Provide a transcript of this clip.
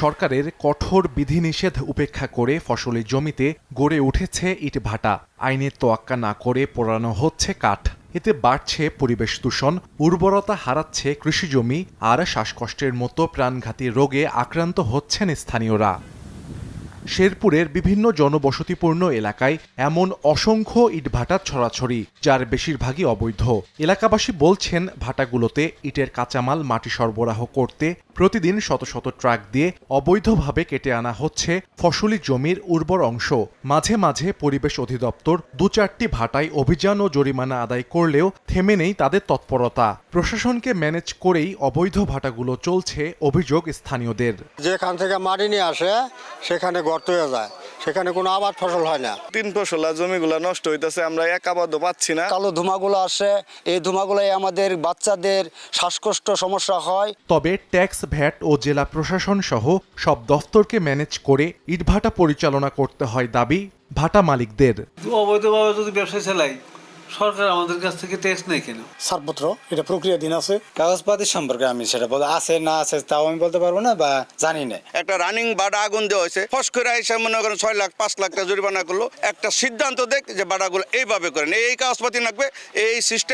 সরকারের কঠোর বিধিনিষেধ উপেক্ষা করে ফসলি জমিতে গড়ে উঠেছে ইটভাটা। আইনের তোয়াক্কা না করে পোড়ানো হচ্ছে কাঠ। এতে বাড়ছে পরিবেশ দূষণ, উর্বরতা হারাচ্ছে কৃষিজমি আর শ্বাসকষ্টের মতো প্রাণঘাতী রোগে আক্রান্ত হচ্ছেন স্থানীয়রা। শেরপুরের বিভিন্ন জনবসতিপূর্ণ এলাকায় এমন অসংখ্য ইটভাটা ছড়াছড়ি, যার বেশিরভাগই অবৈধ। এলাকাবাসী বলছেন, ভাটাগুলোতে ইটের কাঁচামাল মাটি সরবরাহ করতে প্রতিদিন শত শত ট্রাক দিয়ে অবৈধভাবে কেটে আনা হচ্ছে ফসলি জমির উর্বর অংশ। মাঝে মাঝে পরিবেশ অধিদপ্তর ২-৪টি ভাটায় অভিযান ও জরিমানা আদায় করলেও থেমে নেই তাদের তৎপরতা। প্রশাসনকে ম্যানেজ করেই অবৈধ ভাটাগুলো চলছে, অভিযোগ স্থানীয়দের। যেখান থেকে মাটি নিয়ে আসে সেখানে গর্ত হয়ে যায়, সেখানে কোনো আবাদ ফসল হয় না। ৩ ফসলা জমিগুলো নষ্ট হইতেছে, আমরা এক আবাদও পাচ্ছি না। কালো ধোঁয়াগুলো আসে, এই ধোঁয়াগুলোই আমাদের বাচ্চাদের শ্বাসকষ্ট সমস্যা হয়। তবে ট্যাক্স, ভ্যাট ও জেলা প্রশাসন সহ সব দফতরকে ম্যানেজ করে ইটভাটা পরিচালনা করতে হয় দাবি ভাটা মালিকদের। অবৈধভাবে যদি ব্যবসা চালাই, সরকার আমাদের কাছ থেকে ট্যাক্স নেই কেন? ছাড়পত্র এটা প্রক্রিয়াধীন আছে। কাগজপাতি সম্পর্কে আমি সেটা বলতে আছে না আছে তাও আমি বলতে পারবো না বা জানি না। একটা রানিং বাড়া আগুন দেওয়া হয়েছে, ফস করে এসে মনে করেন 6 লাখ 5 লাখ টাকা জরিমানা করলো। একটা সিদ্ধান্ত দেখ যে বাড়াগুলো এইভাবে করেন, এই কাগজপাতি লাগবে, এই সিস্টেম।